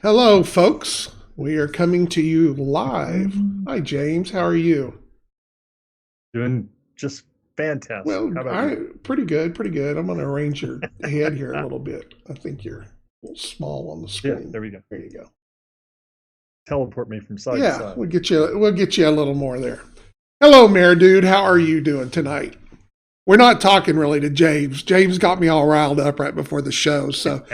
Hello, folks. We are coming to you live. Hi, James. How are you? Doing just fantastic. Well, How about you? pretty good, pretty good. I'm going to arrange your head here a little bit. I think you're a little small on the Yeah, screen. there we go. There you go. Teleport me from side to Yeah, side. we'll get you a little more there. Hello, Mayor Dude. How are you doing tonight? We're not talking really to James. James got me all riled up right before the show. So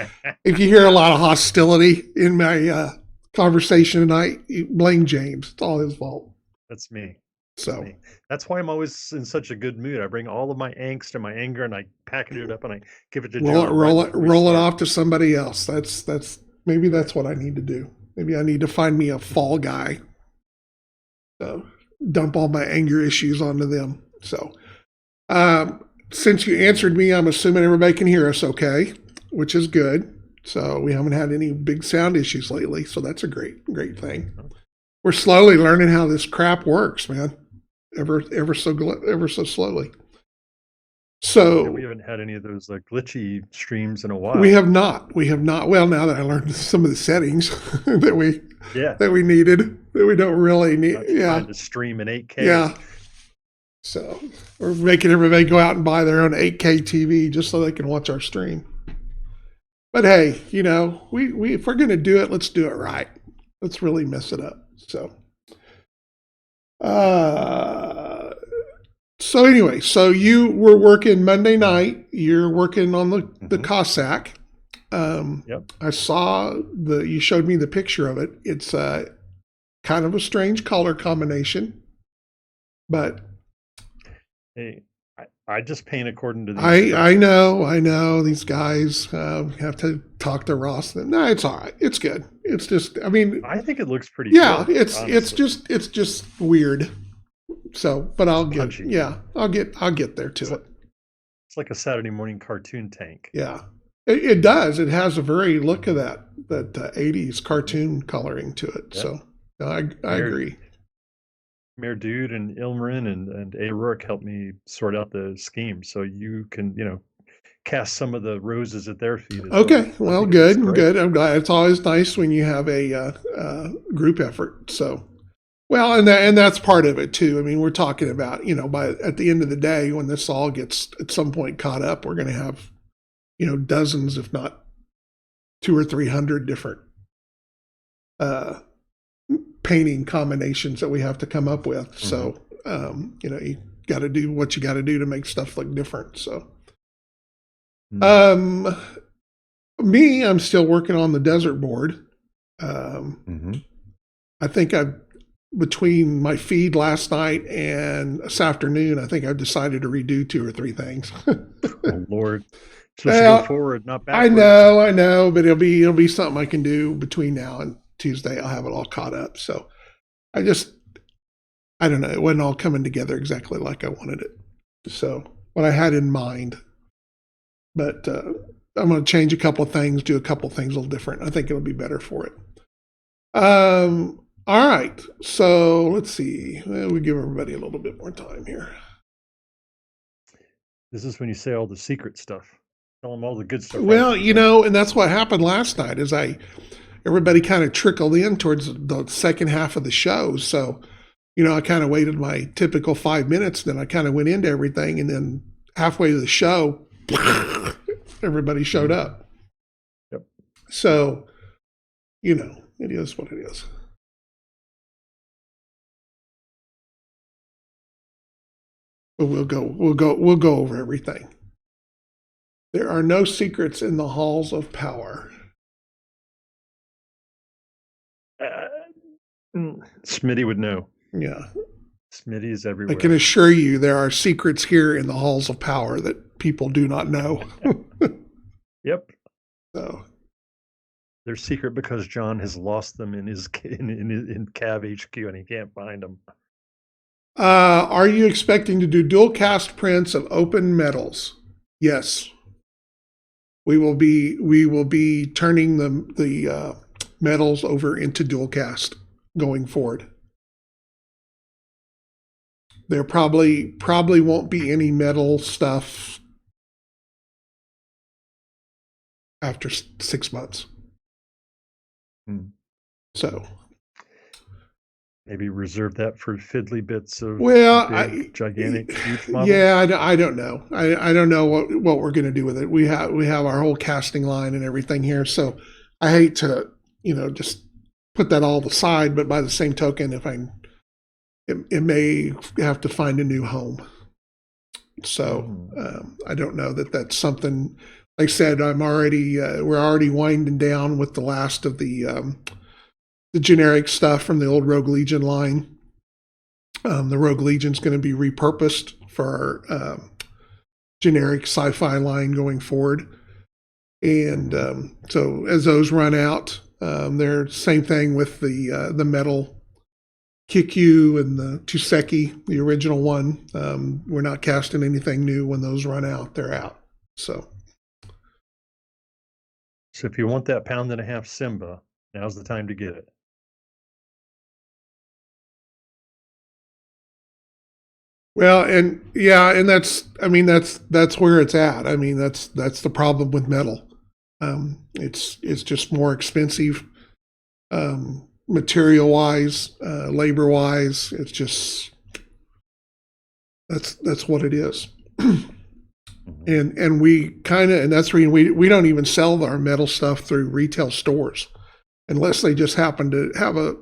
if you hear a lot of hostility in my conversation tonight, you blame James. It's all his fault. That's me. That's So me. That's why I'm always in such a good mood. I bring all of my angst and my anger and I package it up and I give it to roll it, John right roll it, before we roll it start. off to somebody else. That's maybe that's what I need to do. Maybe I need to find me a fall guy. So dump all my anger issues onto them. So since you answered me, I'm assuming everybody can hear us okay, which is good. So we haven't had any big sound issues lately. So that's a great thing. We're slowly learning how this crap works, man. Ever so slowly. Yeah, So we haven't had any of those glitchy streams in a we while. have not. We have not. Well, now that I learned some of the settings that Yeah, we needed, that we don't really need. not Yeah, trying to stream in 8K. yeah. So we're making everybody go out and buy their own 8K TV just so they can watch our stream. But hey, we if we're gonna do it, let's do it right. Let's really mess it up. Uh, so anyway, so you were working Monday night. You're working on the Cossack. Yep. I saw you showed me the picture of it. It's kind of a strange color combination, but Hey, I just paint according to the I instructions. know these guys have to talk to Ross. No, it's all right. It's good. It's just, I mean, I think it looks pretty yeah, good, it's honestly. just weird. So, but It's punchy. I'll get there to It's like it. it's like a Saturday morning cartoon tank. Yeah, it does. It has a very look of that 80s Hmm. cartoon coloring to it. Yep. So no, I Mayor agree. Mayor Dude and Ilmarin and A. Rourke helped me sort out the scheme, so you can cast some of the roses at their feet as well. Okay, I well, think it looks great. good. I'm glad. It's always nice when you have a group effort. So, well, and that's part of it too. I mean, we're talking about by at the end of the day, when this all gets at some point caught up, we're going to have dozens, if not 200 or 300 different uh, painting combinations that we have to come up with. Hmm. So, you got to do what you got to do to make stuff look different. So, Mm. um, me, I'm still working on the desert board. Um, Hmm. I think between my feed last night and this afternoon, I think I've decided to redo 2 or 3 things. Oh Lord, supposed to go Well, forward, not backwards. I know, but it'll be something I can do between now and Tuesday. I'll have it all caught up. So I just I don't know. It wasn't all coming together exactly like I wanted it. So what I had in mind, but I'm going to change a couple of things, do a couple of things a little different. I think it'll be better for it. All right. So let's see. We give everybody a little bit more time here. This is when you say all the secret stuff. Tell them all the good stuff right Well, from the beginning. and that's what happened last night. Is everybody kind of trickled in towards the second half of the show. So, I kind of waited my typical 5 minutes, then I kind of went into everything, and then halfway to the show, everybody showed Hmm. up. Yep. So, it is what it is. But we'll go over everything. There are no secrets in the halls of power. Uh, Smitty would know. Yeah. Smitty is I can everywhere. assure you there are secrets here in the halls of power that people do not know. Yep. So, They're secret because John has lost them in his in CAV HQ and he can't find them. are you expecting to do dual cast prints of open metals? Yes. We will be turning the metals over into dual cast going forward. There probably won't be any metal stuff after 6 months. Hmm. So, Maybe reserve that for fiddly bits of well, big, gigantic, huge yeah, models. I don't know. I don't know what we're going to do with it. We have our whole casting line and everything here. So I hate to, just put that all aside. But by the same token, it may have to find a new home. So I don't know that that's something. Like I said, we're already winding down with the last of the generic stuff from the old Rogue Legion line. The Rogue Legion's going to be repurposed for our generic sci-fi line going forward. And so as those run out, they're same thing with the metal Kikyu and the Tuseki, the original one. We're not casting anything new when those run out. They're out. So if you want that 1.5 pound Simba, now's the time to get it. well, and yeah, and that's where it's at. I mean, that's the problem with metal. It's just more expensive, material wise, labor wise. It's just that's what it is. And we and that's where we don't even sell our metal stuff through retail stores unless they just happen to have a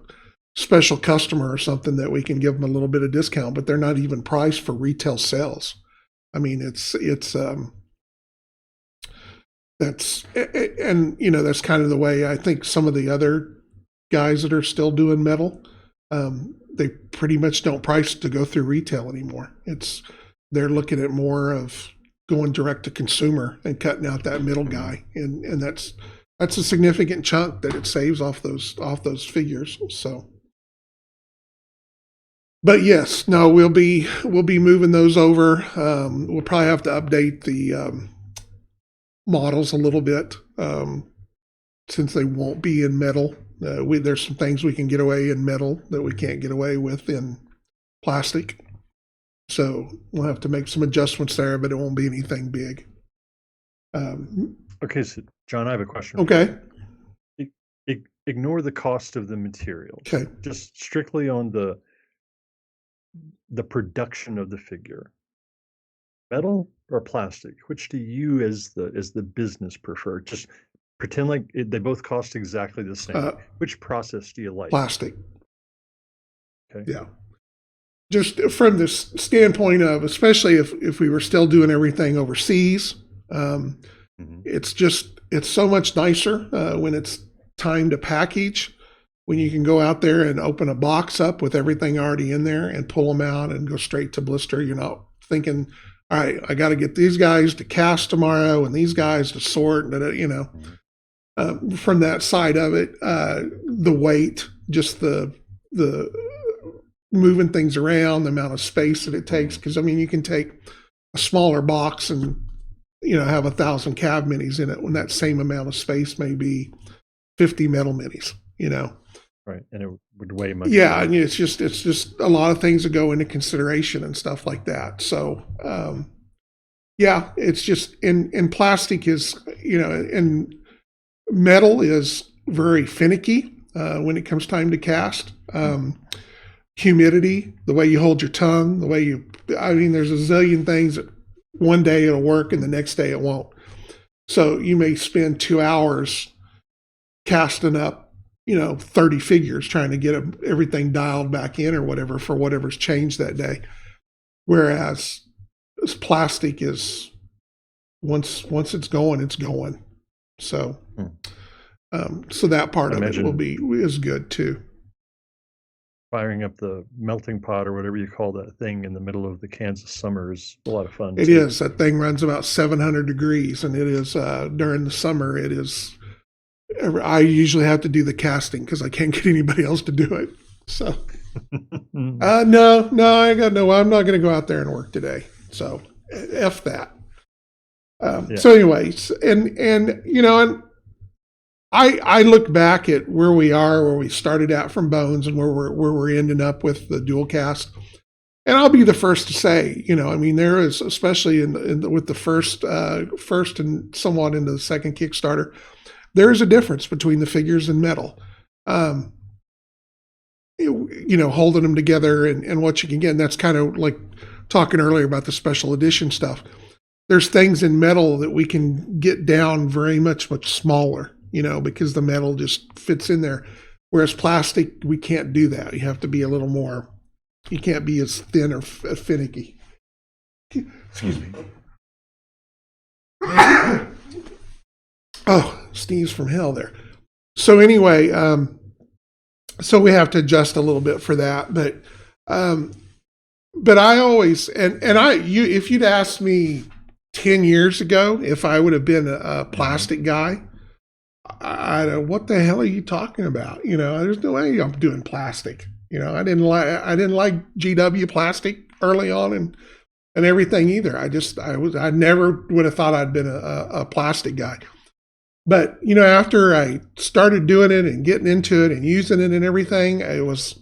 special customer or something that we can give them a little bit of discount, but they're not even priced for retail sales. I mean, it's that's, and that's kind of the way I think some of the other guys that are still doing metal, they pretty much don't price to go through retail anymore. They're looking at more of going direct to consumer and cutting out that middle guy, and that's a significant chunk that it saves off those figures. So, but yes, no, we'll be moving those over. We'll probably have to update the models a little bit, since they won't be in metal. There's some things we can get away in metal that we can't get away with in plastic. So we'll have to make some adjustments there, but it won't be anything big. Okay, so John, I have a question. Okay. Ignore the cost of the materials. Okay. Just strictly on the production of the figure. Metal or plastic? Which do you, as the business, prefer? Just pretend like they both cost exactly the same. Which process do you like? Plastic. Okay. Yeah. Just from this standpoint of, especially if we were still doing everything overseas, it's so much nicer when it's time to package, when you can go out there and open a box up with everything already in there and pull them out and go straight to blister. You're not thinking, all right, I got to get these guys to cast tomorrow and these guys to sort, from that side of it, the weight, just the moving things around, the amount of space that it takes. Because you can take a smaller box and have 1,000 CAV minis in it when that same amount of space may be 50 metal minis. Right, and it would weigh much. Yeah, more. And it's just a lot of things that go into consideration and stuff like that. So yeah, it's just in plastic is and metal is very finicky when it comes time to cast. Humidity, the way you hold your tongue, the way there's a zillion things that one day it'll work and the next day it won't. So you may spend 2 hours casting up, 30 figures trying to get everything dialed back in or whatever for whatever's changed that day. Whereas plastic is once it's going, it's going. So, so that part of it is good too. Firing up the melting pot or whatever you call that thing in the middle of the Kansas summer is a lot of fun. It is. That thing runs about 700 degrees, and it is during the summer. It is. I usually have to do the casting because I can't get anybody else to do it. So, no, I'm not going to go out there and work today. So, F that. So, anyways, and I look back at where we started out from Bones and where we're ending up with the dual cast. And I'll be the first to say, there is, especially with the first and somewhat into the second Kickstarter, there is a difference between the figures and metal. holding them together and what you can get. And that's kind of like talking earlier about the special edition stuff. There's things in metal that we can get down very much smaller, because the metal just fits in there. Whereas plastic, we can't do that. You have to be a little more, you can't be as thin or finicky. Excuse me. Oh, sneeze from hell there. So anyway, so we have to adjust a little bit for that. But I always, if you'd asked me 10 years ago if I would have been a plastic guy, what the hell are you talking about? There's no way I'm doing plastic. I didn't like GW plastic early on and everything either. I never would have thought I'd been a plastic guy. But, after I started doing it and getting into it and using it and everything, it was,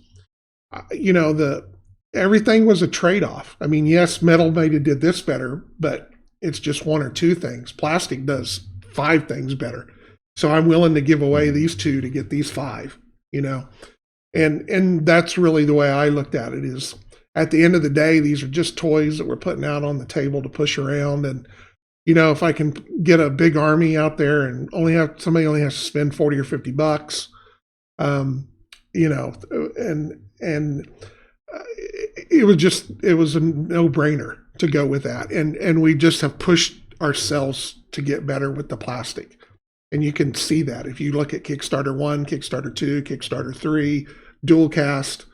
everything was a trade-off. I mean, yes, metal maybe did this better, but it's just one or two things. Plastic does 5 things better. So I'm willing to give away these 2 to get these 5, and that's really the way I looked at it. Is at the end of the day, these are just toys that we're putting out on the table to push around. And, if I can get a big army out there and somebody only has to spend $40 or $50, it was a no-brainer to go with that. And we just have pushed ourselves to get better with the plastic. And you can see that if you look at Kickstarter 1, Kickstarter 2, Kickstarter 3, dual cast,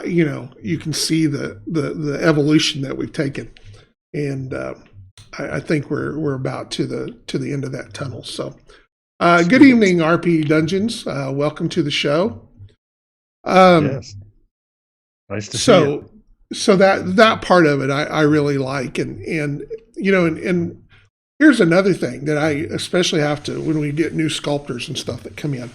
you can see the evolution that we've taken. And I think we're about to the end of that tunnel. So good evening, RP Dungeons. Welcome to the show. Yes. Nice to see you. So that part of it I really like. And here's another thing that I especially have to, when we get new sculptors and stuff that come in.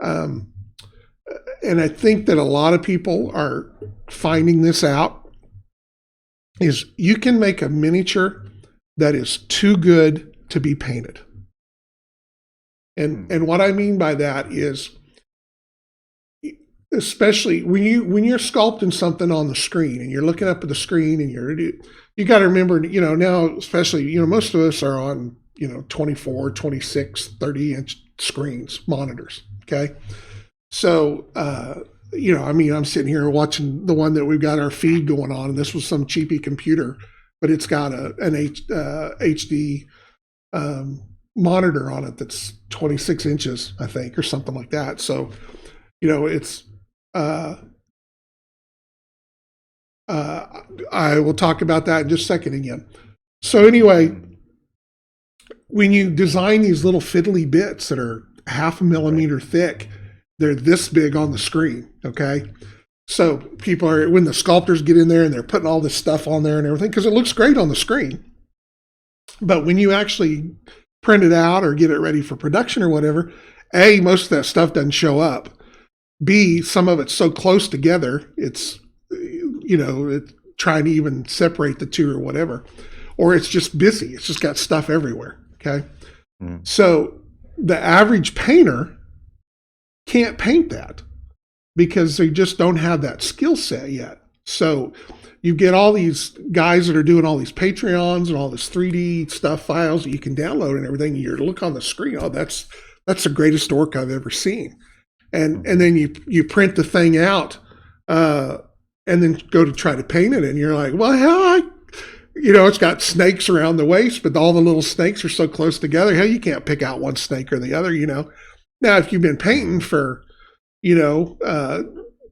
And I think that a lot of people are finding this out, is you can make a miniature that is too good to be painted. And what I mean by that is, especially when you're sculpting something on the screen and you're looking up at the screen and you got to remember, now, especially, most of us are on, 24, 26, 30-inch screens, monitors. Okay. So, I'm sitting here watching the one that we've got our feed going on, and this was some cheapy computer, but it's got an HD monitor on it that's 26 inches, I think, or something like that. So, it's, I will talk about that in just a second again. So anyway, when you design these little fiddly bits that are 0.5 millimeter thick, they're this big on the screen, okay? So when the sculptors get in there and they're putting all this stuff on there and everything, because it looks great on the screen. But when you actually print it out or get it ready for production or whatever, A, most of that stuff doesn't show up. B, some of it's so close together, it's, it's trying to even separate the two or whatever. Or it's just busy. It's just got stuff everywhere, okay? So the average painter can't paint that because they just don't have that skill set yet. So you get all these guys that are doing all these Patreons and all this 3D stuff files that you can download and everything. You look on the screen, oh, that's the greatest work I've ever seen. And then you print the thing out and then go to try to paint it, and you're like, well, hell, it's got snakes around the waist, but all the little snakes are so close together. Hell, you can't pick out one snake or the other, Now, if you've been painting for,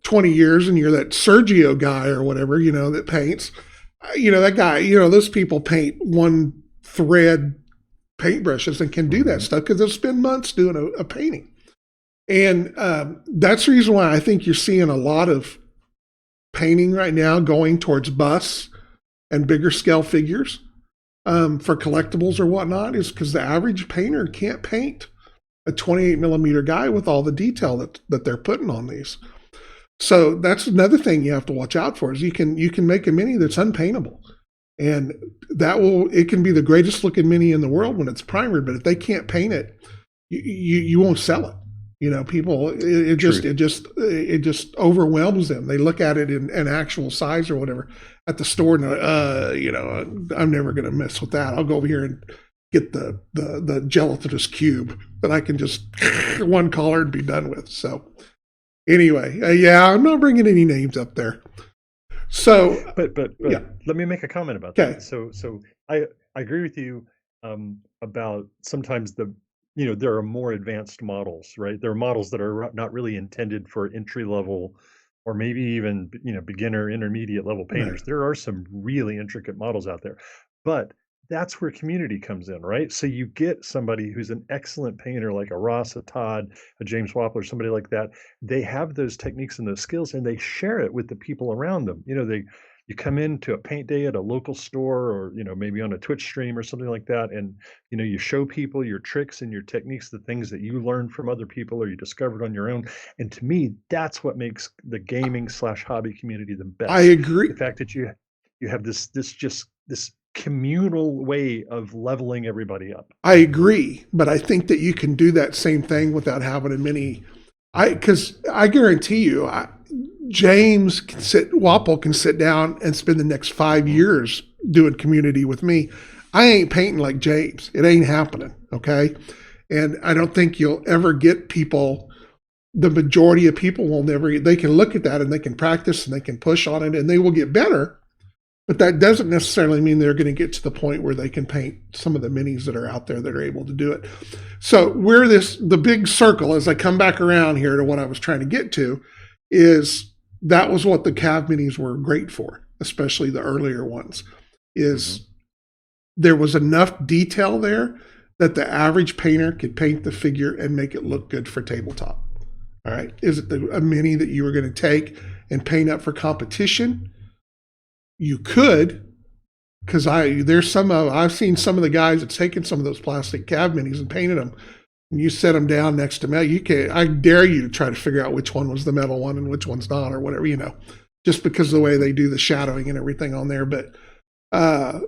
20 years and you're that Sergio guy or whatever, that paints, that guy, those people paint one thread paintbrushes and can do that stuff because they'll spend months doing a painting. And that's the reason why I think you're seeing a lot of painting right now going towards busts and bigger scale figures for collectibles or whatnot, is because the average painter can't paint a 28 millimeter guy with all the detail that they're putting on these. So that's another thing you have to watch out for, is you can make a mini that's unpaintable. And it can be the greatest looking mini in the world when it's primered, but if they can't paint it, you won't sell it. People, it just overwhelms them. They look at it in actual size or whatever at the store, and I'm never going to mess with that. I'll go over here and get the gelatinous cube that I can just one color and be done with. So anyway, I'm not bringing any names up there. So, but yeah. Let me make a comment about that. So I agree with you about sometimes there are more advanced models, right? There are models that are not really intended for entry level or maybe even, beginner, intermediate level painters. Right. There are some really intricate models out there, but that's where community comes in, right? So you get somebody who's an excellent painter, like a Ross, a Todd, a James Wappler, somebody like that. They have those techniques and those skills, and they share it with the people around them. You come into a paint day at a local store, or maybe on a Twitch stream or something like that, and you show people your tricks and your techniques, the things that you learned from other people or you discovered on your own. And to me, that's what makes the gaming / hobby community the best. I agree. The fact that you have this communal way of leveling everybody up. I agree, but I think that you can do that same thing without having as many. Because I guarantee you, James Wapple can sit down and spend the next 5 years doing community with me. I ain't painting like James. It ain't happening. Okay. And I don't think you'll ever get people. The majority of people will never, they can look at that and they can practice and they can push on it and they will get better. But that doesn't necessarily mean they're going to get to the point where they can paint some of the minis that are out there that are able to do it. So the big circle, as I come back around here to what I was trying to get to, is that was what the CAV minis were great for, especially the earlier ones, is there was enough detail there that the average painter could paint the figure and make it look good for tabletop. All right. Is it a mini that you were going to take and paint up for competition? You could, because I've seen some of the guys that's taken some of those plastic CAV minis and painted them, and you set them down next to metal. I dare you to try to figure out which one was the metal one and which one's not, or whatever, just because of the way they do the shadowing and everything on there. But that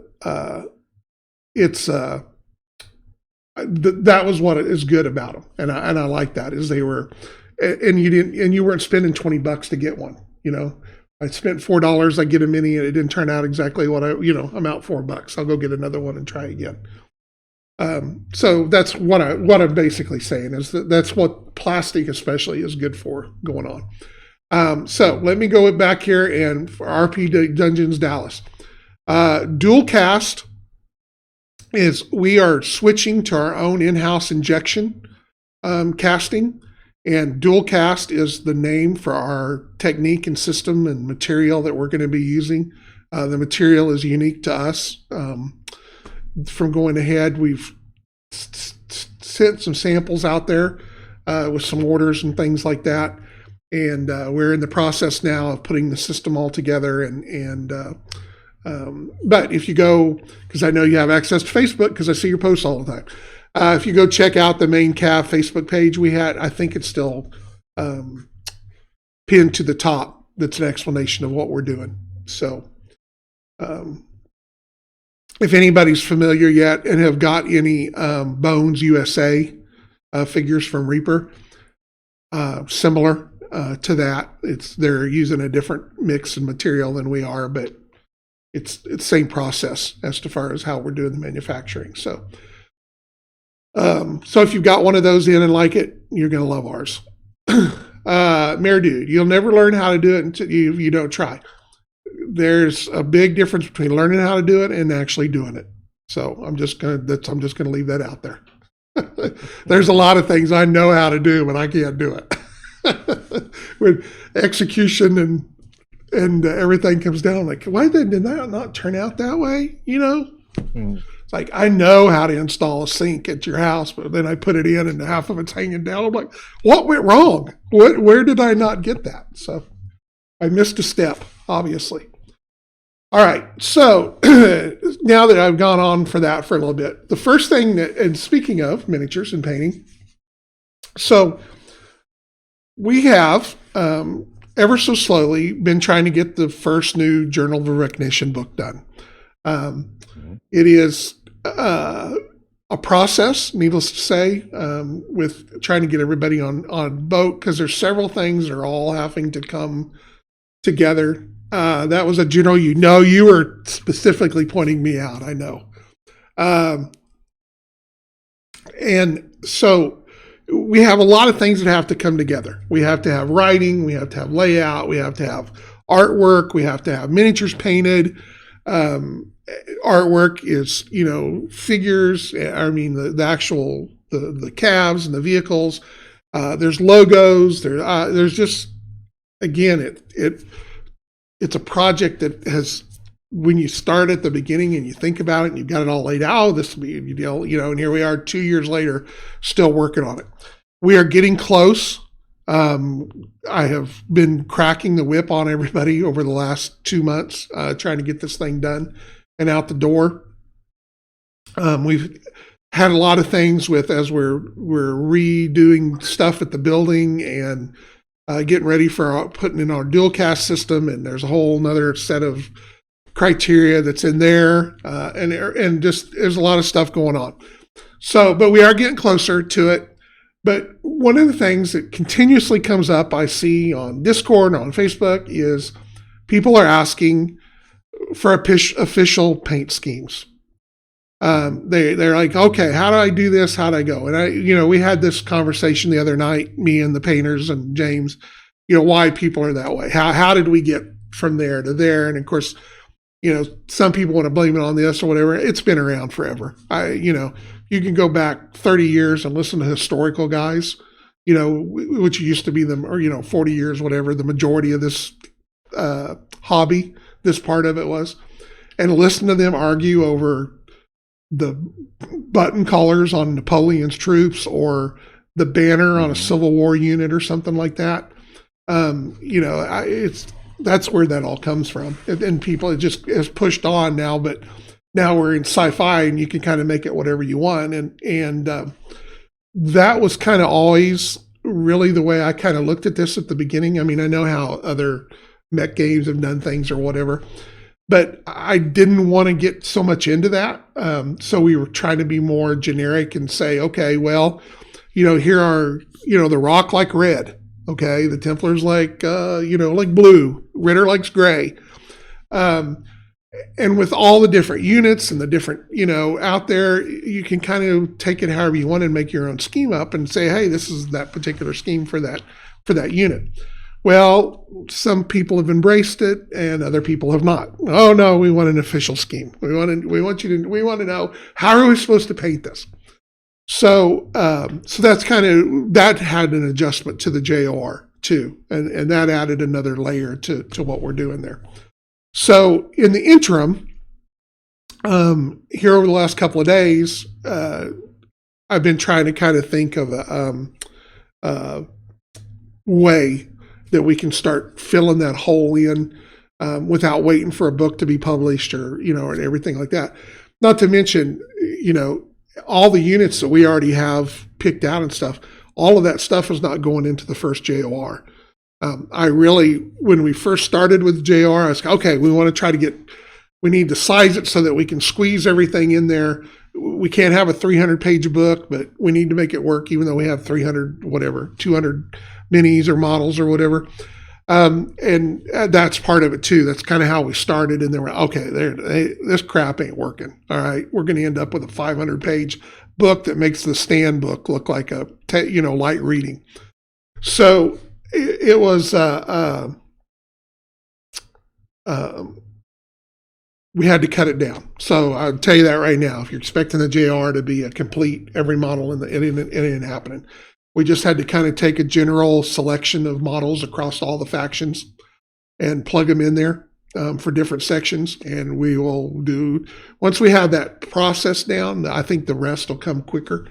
was what is good about them, and I like that is they were, and you weren't spending $20 to get one, I spent $4, I get a mini, and it didn't turn out exactly what I'm out $4. I'll go get another one and try again. So that's what I'm basically saying is that's what plastic especially is good for going on. So let me go back here and for RP Dungeons Dallas. Dual cast is we are switching to our own in-house injection casting. And dual cast is the name for our technique and system and material that we're going to be using. The material is unique to us. From going ahead, we've sent some samples out there with some orders and things like that. And we're in the process now of putting the system all together. But if you go, because I know you have access to Facebook because I see your posts all the time. If you go check out the main CAV Facebook page we had, I think it's still pinned to the top. That's an explanation of what we're doing. So if anybody's familiar yet and have got any Bones USA figures from Reaper, similar to that, they're using a different mix and material than we are, but it's the same process as far as how we're doing the manufacturing. So if you've got one of those in and like it, you're going to love ours. Mayor Dude, you'll never learn how to do it until you don't try. There's a big difference between learning how to do it and actually doing it. So I'm just going to leave that out there. There's a lot of things I know how to do, but I can't do it. When execution and everything comes down, like, why did that not turn out that way? It's like, I know how to install a sink at your house, but then I put it in and half of it's hanging down. I'm like, what went wrong? Where did I not get that? So I missed a step, obviously. All right. So now that I've gone on for that for a little bit, the first thing and speaking of miniatures and painting, so we have ever so slowly been trying to get the first new Journal of Recognition book done. It is a process, needless to say, with trying to get everybody on boat, because there's several things that are all having to come together. That was a general, you were specifically pointing me out, I know. And so we have a lot of things that have to come together. We have to have writing, we have to have layout, we have to have artwork, we have to have miniatures painted. Artwork is, figures. I mean, the actual, the CAVs and the vehicles. There's logos. There's just, again, it's a project that has, when you start at the beginning and you think about it and you've got it all laid out, this will be, and here we are 2 years later, still working on it. We are getting close. I have been cracking the whip on everybody over the last 2 months, trying to get this thing done and out the door. We've had a lot of things as we're redoing stuff at the building and getting ready for putting in our dual cast system. And there's a whole nother set of criteria that's in there, and just there's a lot of stuff going on. So, but we are getting closer to it. But one of the things that continuously comes up, I see on Discord and on Facebook, is people are asking for official paint schemes. They're like, okay, how do I do this? How do I go? And we had this conversation the other night, me and the painters and James, why people are that way. How did we get from there to there? And of course, some people want to blame it on this or whatever. It's been around forever. You can go back 30 years and listen to historical guys, which used to be them, or 40 years, whatever, the majority of this hobby, this part of it was, and listen to them argue over the button colors on Napoleon's troops or the banner on a Civil War unit or something like that. That's where that all comes from. And people, it just has pushed on now, but now we're in sci-fi and you can kind of make it whatever you want. And that was kind of always really the way I kind of looked at this at the beginning. I mean, I know how other mech games have done things or whatever, but I didn't want to get so much into that. So we were trying to be more generic and say, okay, well, here are, the Rock like red. Okay, the Templars like blue. Ritter likes gray. And with all the different units and the different, out there, you can kind of take it however you want and make your own scheme up and say, hey, this is that particular scheme for that unit. Well, some people have embraced it and other people have not. Oh no, we want an official scheme. We want to know, how are we supposed to paint this? So that's that had an adjustment to the JOR too. And that added another layer to what we're doing there. So in the interim, here over the last couple of days, I've been trying to kind of think of a way that we can start filling that hole in without waiting for a book to be published or and everything like that. Not to mention, all the units that we already have picked out and stuff, all of that stuff is not going into the first JOR. When we first started with JR, I was like, okay, we need to size it so that we can squeeze everything in there. We can't have a 300-page book, but we need to make it work, even though we have 200 minis or models or whatever. And that's part of it too. That's kind of how we started. And then we're, okay, this crap ain't working. All right, we're going to end up with a 500-page book that makes the stand book look like a light reading. So it was we had to cut it down. So I'll tell you that right now. If you're expecting the JR to be a complete every model it ain't happening. We just had to kind of take a general selection of models across all the factions and plug them in there for different sections. And we will once we have that process down, I think the rest will come quicker.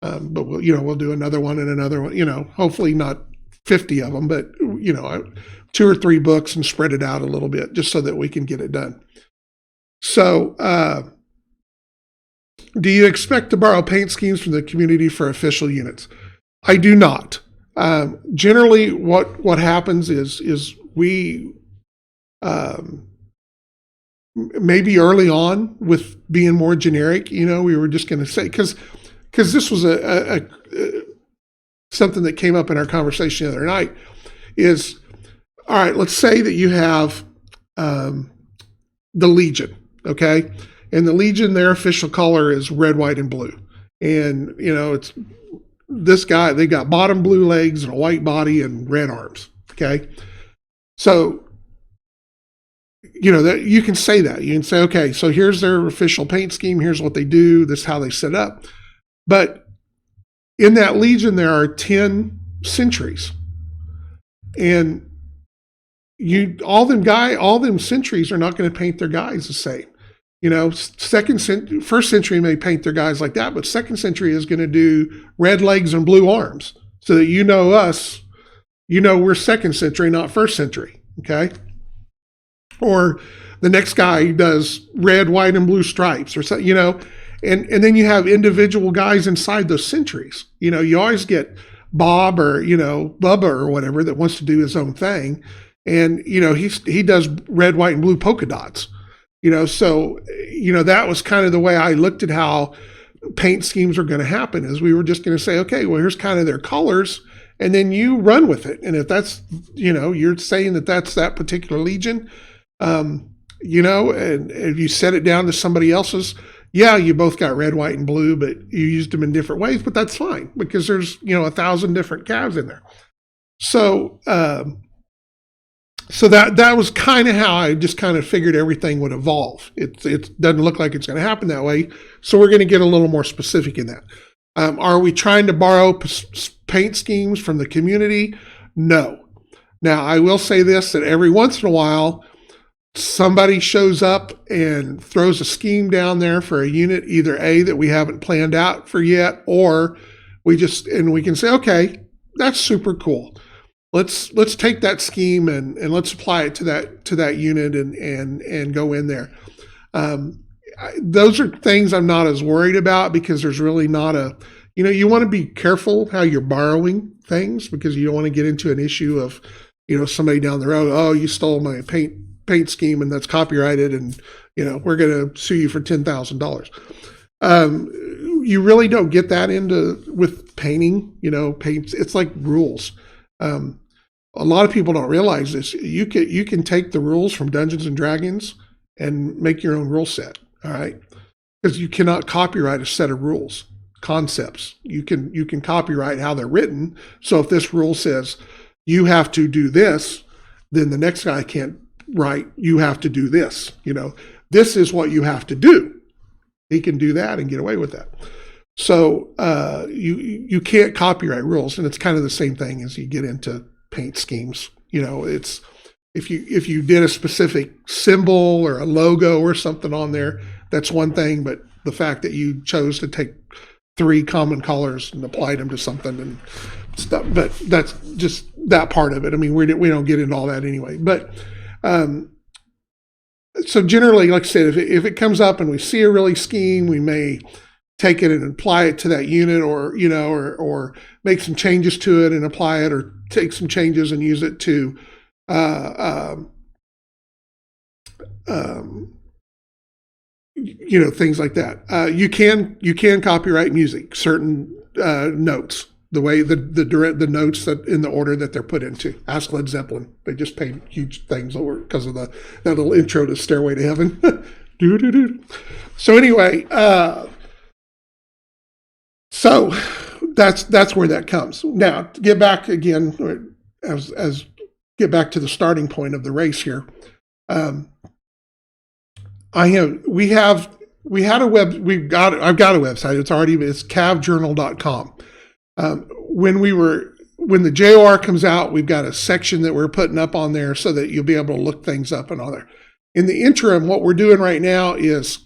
But we'll do another one and another one, hopefully not 50 of them, but 2 or 3 books and spread it out a little bit just so that we can get it done. So, do you expect to borrow paint schemes from the community for official units? I do not. Generally, what happens is we maybe early on with being more generic, we were just going to say, because this was a something that came up in our conversation the other night is, all right, let's say that you have the Legion, okay? And the Legion, their official color is red, white, and blue. And, it's this guy, they got bottom blue legs and a white body and red arms, okay? So, that you can say that. You can say, okay, so here's their official paint scheme. Here's what they do. This is how they set up. But in that Legion, there are 10 sentries. And all them sentries are not going to paint their guys the same. First century may paint their guys like that, but second century is going to do red legs and blue arms so that we're second century, not first century. Okay. Or the next guy does red, white, and blue stripes or something, and then you have individual guys inside those centuries. You always get Bob or, Bubba or whatever that wants to do his own thing. And, he does red, white, and blue polka dots, so, that was kind of the way I looked at how paint schemes are going to happen is we were just going to say, okay, well, here's kind of their colors and then you run with it. And if that's, you're saying that that's that particular Legion, and if you set it down to somebody else's, yeah, you both got red, white, and blue, but you used them in different ways, but that's fine because there's, 1,000 different CAVs in there. So, so that was kind of how I just kind of figured everything would evolve. It doesn't look like it's going to happen that way. So we're going to get a little more specific in that. Are we trying to borrow paint schemes from the community? No. Now, I will say this, that every once in a while, somebody shows up and throws a scheme down there for a unit, either A, that we haven't planned out for yet, or we can say, okay, that's super cool. Let's take that scheme and let's apply it to that unit and go in there. Those are things I'm not as worried about because there's really not you want to be careful how you're borrowing things because you don't want to get into an issue of, somebody down the road, oh, you stole my paint scheme and that's copyrighted and, we're going to sue you for $10,000. You really don't get that with painting, paints. It's like rules. A lot of people don't realize this. You can take the rules from Dungeons and Dragons and make your own rule set. All right. Because you cannot copyright a set of rules, concepts. You can copyright how they're written. So if this rule says you have to do this, then the next guy can't write, you have to do this. This is what you have to do. He can do that and get away with that. So you can't copyright rules, and it's kind of the same thing as you get into paint schemes. It's if you did a specific symbol or a logo or something on there, that's one thing. But the fact that you chose to take 3 common colors and applied them to something and stuff, but that's just that part of it. I mean, we don't get into all that anyway. But so generally, like I said, if it comes up and we see a really scheme, we may take it and apply it to that unit, or or make some changes to it and apply it, or take some changes and use it to things like that. You can copyright music, certain notes, the way the notes that in the order that they're put into. Ask Led Zeppelin; they just paid huge things over because of that little intro to Stairway to Heaven. Do do do. So anyway. So that's where that comes. Now, to get back again, as get back to the starting point of the race here. I've got a website. It's cavjournal.com. When the JOR comes out, we've got a section that we're putting up on there so that you'll be able to look things up and all there. In the interim, what we're doing right now is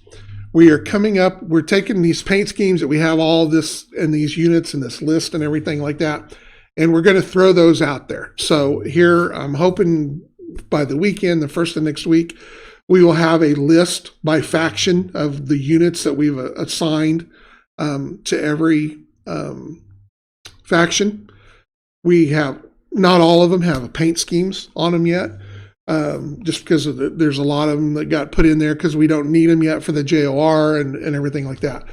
we're taking these paint schemes that we have all this and these units and this list and everything like that, and we're going to throw those out there. So here, I'm hoping by the weekend, the first of next week, we will have a list by faction of the units that we've assigned to every faction. We have, not all of them have paint schemes on them yet, just because there's a lot of them that got put in there because we don't need them yet for the JOR and everything like that.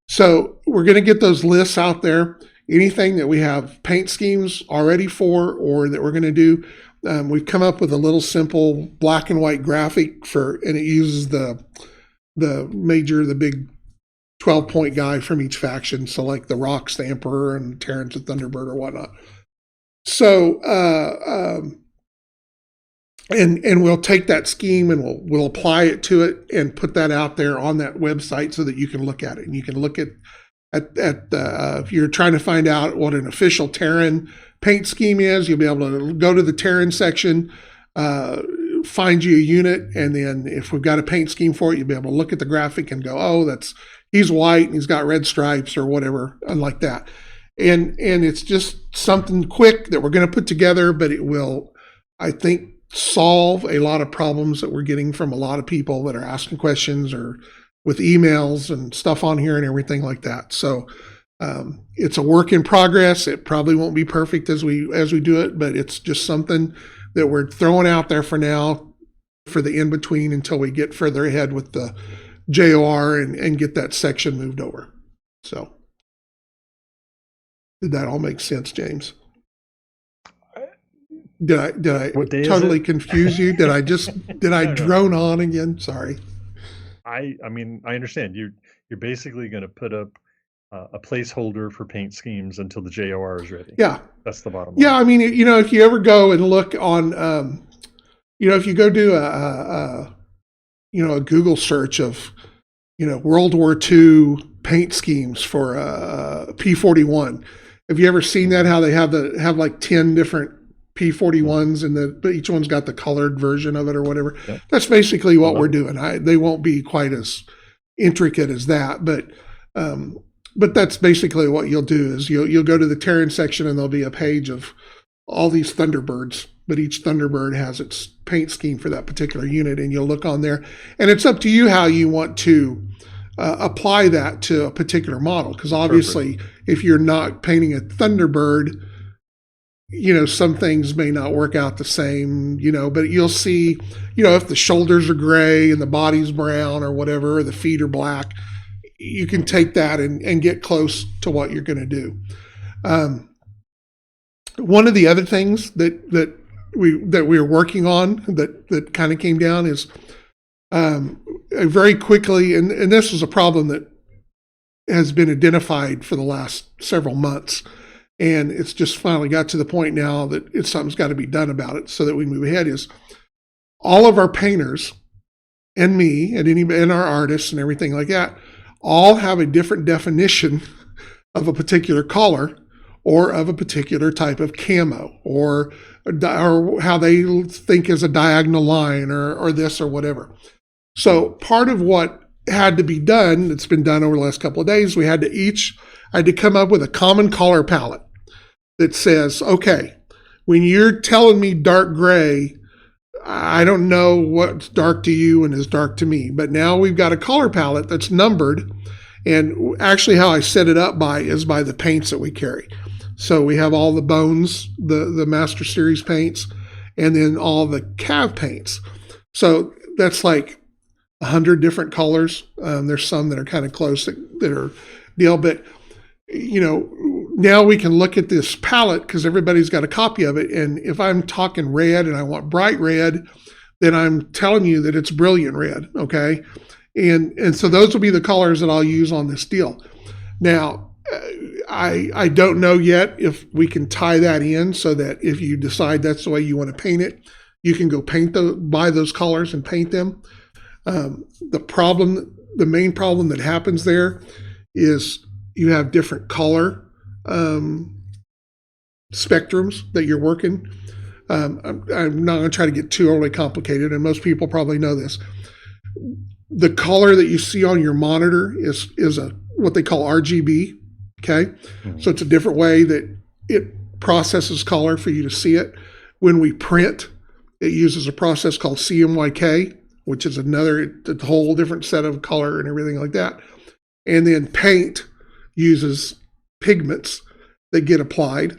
So we're going to get those lists out there. Anything that we have paint schemes already for or that we're going to do, we've come up with a little simple black and white graphic and it uses the big 12-point guy from each faction. So like the Rock's the Emperor and Terran's the Thunderbird or whatnot. So, and we'll take that scheme and we'll apply it to it and put that out there on that website so that you can look at it. And you can look at if you're trying to find out what an official Terran paint scheme is, you'll be able to go to the Terran section, find you a unit, and then if we've got a paint scheme for it, you'll be able to look at the graphic and go, oh, he's white and he's got red stripes or whatever, like that. And it's just something quick that we're going to put together, but it will, I think, solve a lot of problems that we're getting from a lot of people that are asking questions or with emails and stuff on here and everything like that. So it's a work in progress. It probably won't be perfect as we do it, but it's just something that we're throwing out there for now for the in-between until we get further ahead with the JOR and get that section moved over. So did that all make sense, James? Did I totally confuse you? Did I drone on again? Sorry. I mean, I understand. You're basically going to put up a placeholder for paint schemes until the JOR is ready. Yeah. That's the bottom line. Yeah, I mean, if you ever go and look on, if you go do a Google search of, World War II paint schemes for P-41. Have you ever seen that? How they have like 10 different P-41s but each one's got the colored version of it or whatever. Yep. That's basically what we're doing. They won't be quite as intricate as that, but that's basically what you'll do is you'll go to the Terran section and there'll be a page of all these Thunderbirds, but each Thunderbird has its paint scheme for that particular unit, and you'll look on there, and it's up to you how you want to apply that to a particular model, because obviously if you're not painting a Thunderbird, some things may not work out the same, but you'll see, if the shoulders are gray and the body's brown or whatever, or the feet are black, you can take that and get close to what you're going to do. One of the other things that we were working on that kind of came down is very quickly, and this was a problem that has been identified for the last several months. And it's just finally got to the point now that something's got to be done about it so that we move ahead, is all of our painters and me and our artists and everything like that all have a different definition of a particular color or of a particular type of camo or how they think is a diagonal line or this or whatever. So part of what had to be done, it's been done over the last couple of days, I had to come up with a common color palette that says, okay, when you're telling me dark gray, I don't know what's dark to you and is dark to me. But now we've got a color palette that's numbered. And actually how I set it up is by the paints that we carry. So we have all the Bones, the Master Series paints, and then all the CAV paints. So that's like 100 different colors. There's some that are kind of close that are deal, but now we can look at this palette because everybody's got a copy of it. And if I'm talking red and I want bright red, then I'm telling you that it's brilliant red. Okay. And so those will be the colors that I'll use on this deal. Now, I don't know yet if we can tie that in so that if you decide that's the way you want to paint it, you can go buy those colors and paint them. The main problem that happens there is you have different color spectrums that you're working. I'm not going to try to get too overly complicated, and most people probably know this. The color that you see on your monitor is what they call RGB. Okay, so it's a different way that it processes color for you to see it. When we print, it uses a process called CMYK, which is a whole different set of color and everything like that. And then paint uses pigments that get applied.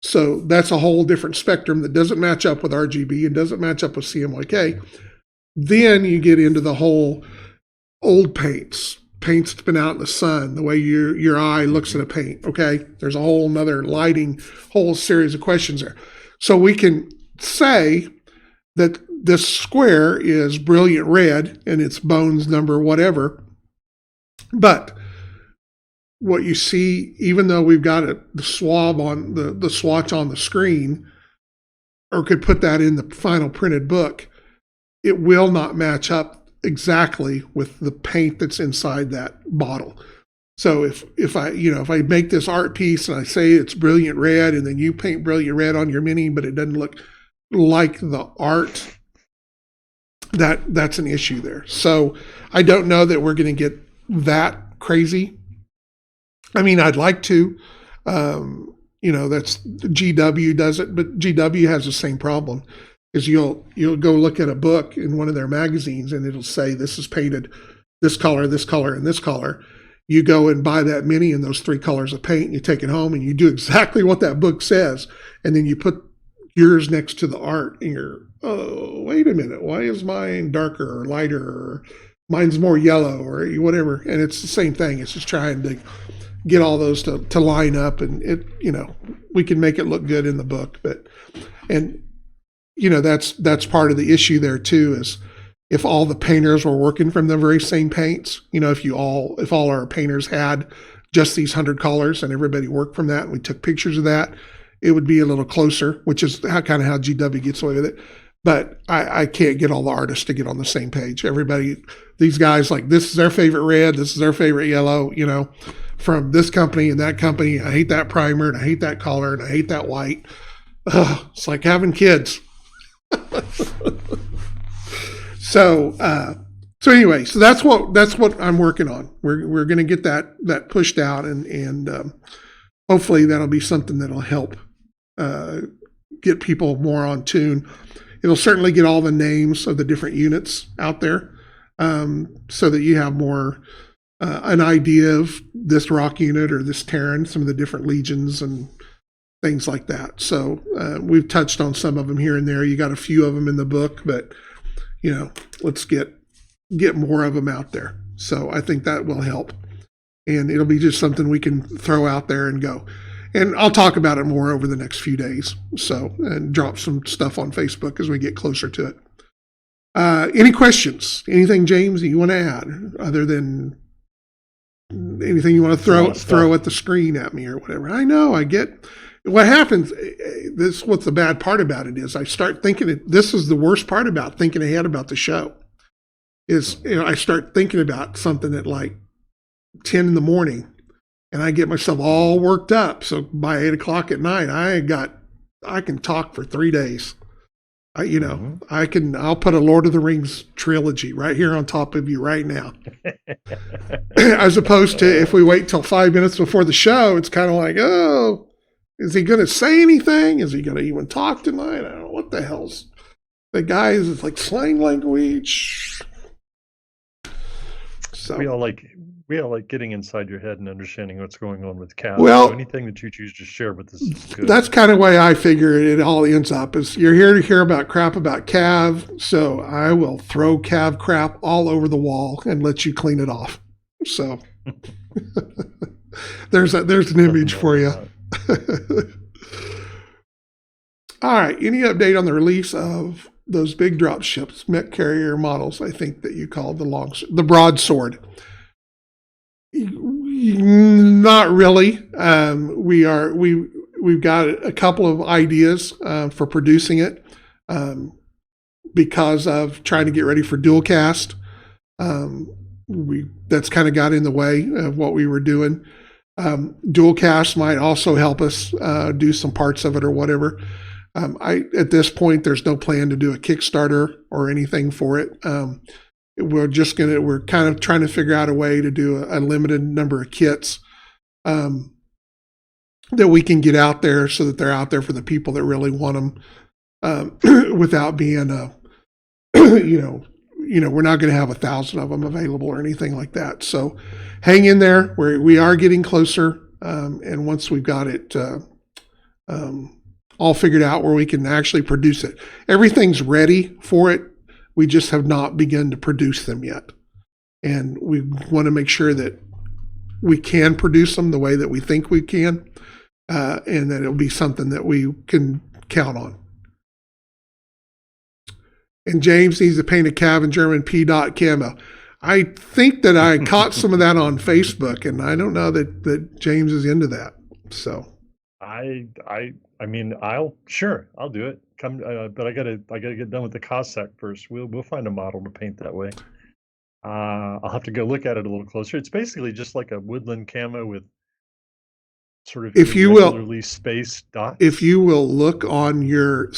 So that's a whole different spectrum that doesn't match up with RGB and doesn't match up with CMYK. Then you get into the whole old paints that's been out in the sun, the way your eye looks at a paint. Okay, there's a whole nother lighting, whole series of questions there. So we can say that this square is brilliant red and it's Bones number whatever, but what you see, even though we've got the swab on the swatch on the screen, or could put that in the final printed book, it will not match up exactly with the paint that's inside that bottle. So if I make this art piece and I say it's brilliant red, and then you paint brilliant red on your mini, but it doesn't look like the art, that's an issue there. So I don't know that we're going to get that crazy. I mean, I'd like to. That's GW does it, but GW has the same problem. Is you'll go look at a book in one of their magazines and it'll say this is painted this color, and this color. You go and buy that mini and those 3 colors of paint, and you take it home and you do exactly what that book says, and then you put yours next to the art, and you're, oh, wait a minute, why is mine darker or lighter, or mine's more yellow, or whatever? And it's the same thing. It's just trying to get all those to line up, and we can make it look good in the book, that's part of the issue there too, is if all the painters were working from the very same paints, if all our painters had just these 100 colors and everybody worked from that and we took pictures of that, it would be a little closer, which is kind of how GW gets away with it. But I can't get all the artists to get on the same page. Everybody, these guys, like, this is their favorite red, this is their favorite yellow, from this company and that company. I hate that primer, and I hate that color, and I hate that white. It's like having kids. So anyway, so that's what I'm working on. We're going to get that pushed out, and hopefully that'll be something that'll help get people more on tune. It'll certainly get all the names of the different units out there, so that you have more an idea of this rock unit or this Terran, some of the different legions and things like that. So we've touched on some of them here and there. You got a few of them in the book, but let's get more of them out there. So I think that will help, and it'll be just something we can throw out there and go. And I'll talk about it more over the next few days. So, and drop some stuff on Facebook as we get closer to it. Any questions? Anything, James, that you want to add, other than anything you want to throw at the screen at me or whatever? I know, I get what happens. What's the bad part about it is I start thinking this is the worst part about thinking ahead about the show is, I start thinking about something at like 10 in the morning, and I get myself all worked up. So by 8 o'clock at night, I can talk for 3 days. I'll put a Lord of the Rings trilogy right here on top of you right now. As opposed to if we wait till 5 minutes before the show, it's kind of like, oh, is he going to say anything? Is he going to even talk tonight? I don't know what the hell's the guys. It's like slang language. So we all like getting inside your head and understanding what's going on with CAV. Well, so anything that you choose to share with us is good. That's kind of way I figure it all ends up, is you're here to hear about crap about CAV, so I will throw CAV crap all over the wall and let you clean it off. So there's an image for you. All right. Any update on the release of those big drop ships, mech carrier models? I think that you called the broadsword. Not really. We've got a couple of ideas for producing it because of trying to get ready for dual cast. That's kind of got in the way of what we were doing. Dual cast might also help us do some parts of it or whatever. At this point, there's no plan to do a Kickstarter or anything for it. We're kind of trying to figure out a way to do a limited number of kits that we can get out there so that they're out there for the people that really want them, without being we're not going to have 1,000 of them available or anything like that. So hang in there. We are getting closer. And once we've got it all figured out where we can actually produce it. Everything's ready for it. We just have not begun to produce them yet. And we want to make sure that we can produce them the way that we think we can, and that it'll be something that we can count on. And James needs to paint a CAV in German P. camo. I think that I caught some of that on Facebook, and I don't know that James is into that. So I mean, I'll do it. Come, but I gotta get done with the Cossack first. We'll find a model to paint that way. I'll have to go look at it a little closer. It's basically just like a woodland camo with sort of irregularly spaced dots. If you will look on your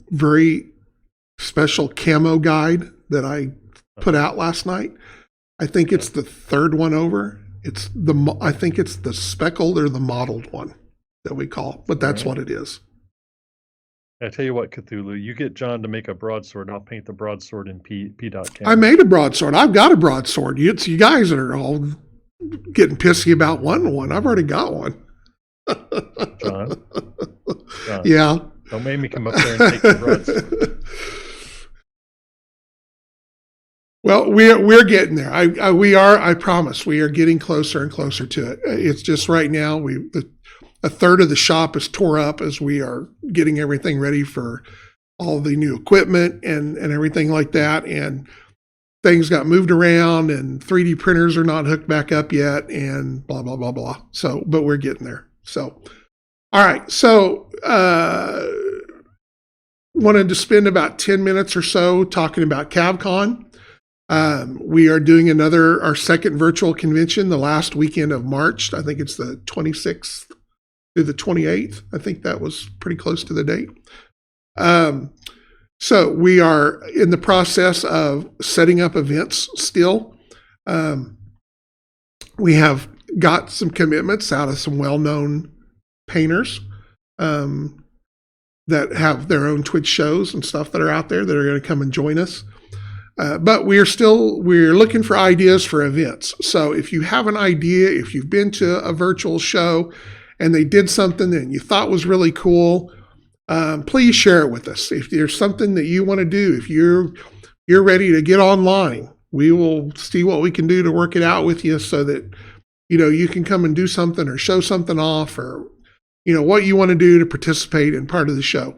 very special camo guide that I put out last night, I think it's the third one over. I think it's the speckled or the mottled one that we call, but that's what it is. I tell you what, Cthulhu, you get John to make a broadsword. I'll paint the broadsword in P. camo. I made a broadsword. I've got a broadsword. You guys are all getting pissy about wanting one. I've already got one. John. Yeah. Don't make me come up there and take the broadsword. Well, we're getting there. I promise. We are getting closer and closer to it. It's just right now a third of the shop is tore up as we are getting everything ready for all the new equipment and everything like that. And things got moved around and 3D printers are not hooked back up yet and blah, blah, blah, blah. So, but we're getting there. So, all right. So, wanted to spend about 10 minutes or so talking about CavCon. We are doing our second virtual convention the last weekend of March. I think it's the 26th through the 28th. I think that was pretty close to the date. So we are in the process of setting up events still. We have got some commitments out of some well-known painters that have their own Twitch shows and stuff that are out there that are going to come and join us. But we're looking for ideas for events. So if you have an idea, if you've been to a virtual show and they did something that you thought was really cool, please share it with us. If there's something that you want to do, if you're ready to get online, we will see what we can do to work it out with you so that, you can come and do something or show something off or, what you want to do to participate in part of the show.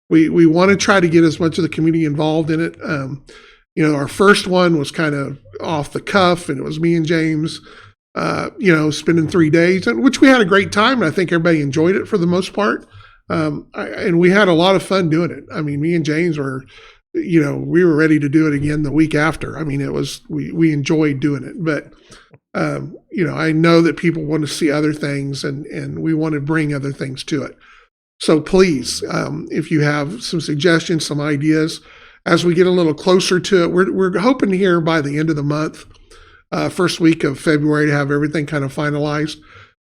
We want to try to get as much of the community involved in it. Our first one was kind of off the cuff, and it was me and James, spending 3 days, which we had a great time. And I think everybody enjoyed it for the most part. And we had a lot of fun doing it. I mean, me and James were, we were ready to do it again the week after. I mean, we enjoyed doing it, but, I know that people want to see other things and we want to bring other things to it. So please, if you have some suggestions, some ideas, as we get a little closer to it, we're hoping to hear by the end of the month, first week of February, to have everything kind of finalized.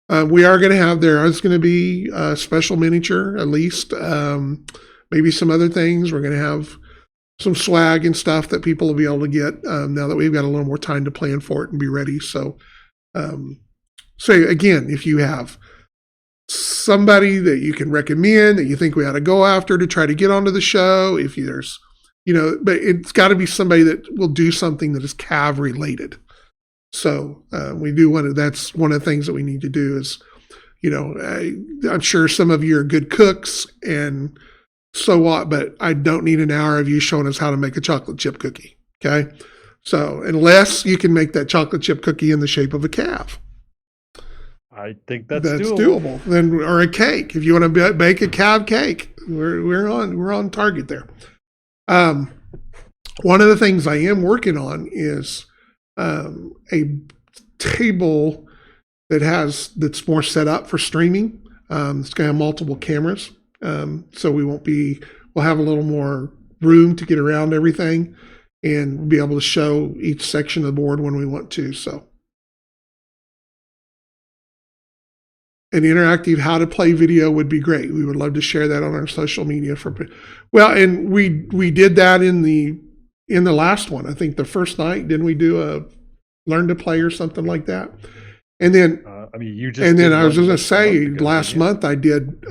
We are going to have, there is going to be a special miniature, at least, maybe some other things. We're going to have some swag and stuff that people will be able to get now that we've got a little more time to plan for it and be ready. So again, if you have somebody that you can recommend that you think we ought to go after to try to get onto the show, if there's, but it's got to be somebody that will do something that is CAV related. So we do want to, that's one of the things that we need to do is, I'm sure some of you are good cooks and so what, but I don't need an hour of you showing us how to make a chocolate chip cookie. Okay. So unless you can make that chocolate chip cookie in the shape of a CAV. I think that's doable. Then, or a cake. If you want to bake a CAV cake, we're on target there. One of the things I am working on is a table that's more set up for streaming. It's going to have multiple cameras. So we'll have a little more room to get around everything and be able to show each section of the board when we want to. So an interactive how to play video would be great. We would love to share that on our social media and we did that in the last one. I think the first night, didn't we do a learn to play or something like that? And then, I was going to say last month I did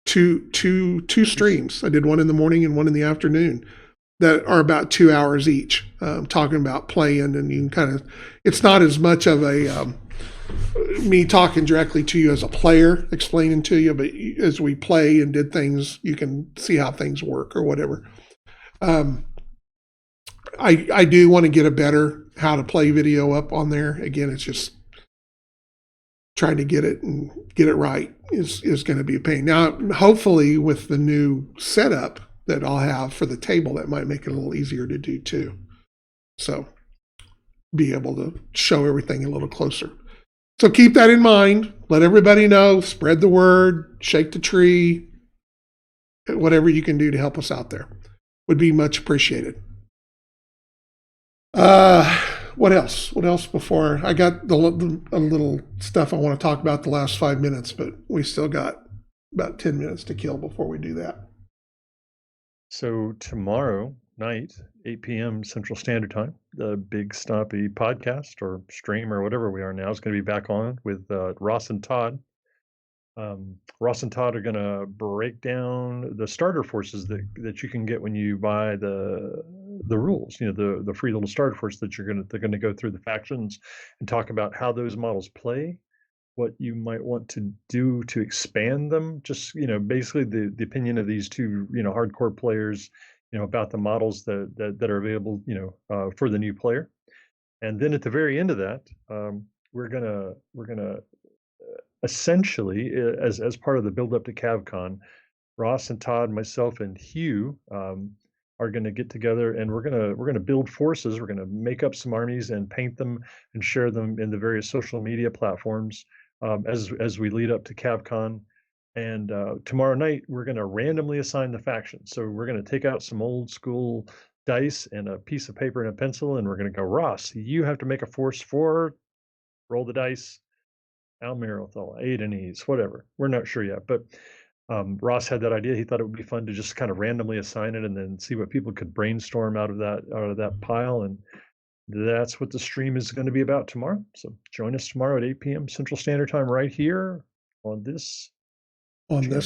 two streams. I did one in the morning and one in the afternoon that are about 2 hours each, talking about playing, and you can it's not as much of a me talking directly to you as a player, explaining to you, but as we play and did things, you can see how things work or whatever. I do want to get a better how to play video up on there. Again, it's just trying to get it and get it right is going to be a pain. Now, hopefully with the new setup that I'll have for the table, that might make it a little easier to do too. So be able to show everything a little closer. So keep that in mind. Let everybody know, spread the word, shake the tree, whatever you can do to help us out there would be much appreciated. What else? What else before I got a little stuff I want to talk about the last 5 minutes, but we still got about 10 minutes to kill before we do that. So tomorrow night, 8 p.m. Central Standard Time, the Big Stompy podcast or stream or whatever we are now is going to be back on with Ross and Todd. Ross and Todd are going to break down the starter forces that you can get when you buy the rules. You know, the free little starter force that they're going to go through the factions and talk about how those models play, what you might want to do to expand them. Just, you know, basically the opinion of these two, you know, hardcore players, you know, about the models that are available, you know, for the new player. And then at the very end of that, we're gonna essentially, as part of the build up to CavCon, Ross and Todd, myself and Hugh are going to get together, and we're gonna build forces. We're gonna make up some armies and paint them and share them in the various social media platforms as we lead up to CavCon. And tomorrow night we're going to randomly assign the factions. So we're going to take out some old school dice and a piece of paper and a pencil, and we're going to go, Ross, you have to make a force for, roll the dice, Almirithal, Aidenese, whatever. We're not sure yet, but Ross had that idea. He thought it would be fun to just kind of randomly assign it and then see what people could brainstorm out of that pile. And that's what the stream is going to be about tomorrow. So join us tomorrow at 8 p.m. Central Standard Time right here on this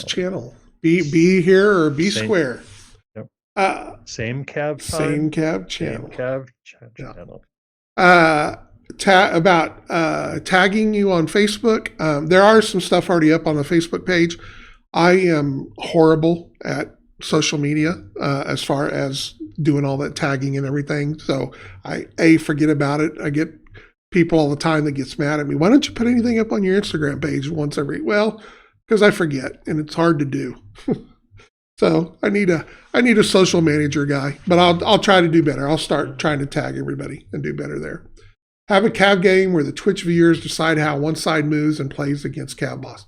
channel. Be here or be same, square. Yep. Same CAV time. Same CAV channel. Same CAV channel. About tagging you on Facebook. There are some stuff already up on the Facebook page. I am horrible at social media as far as doing all that tagging and everything. So I forget about it. I get people all the time that gets mad at me. Why don't you put anything up on your Instagram page once every? Well, because I forget and it's hard to do. So I need a social manager guy, but I'll try to do better. I'll start trying to tag everybody and do better there. Have a CAV game where the Twitch viewers decide how one side moves and plays against CAV boss.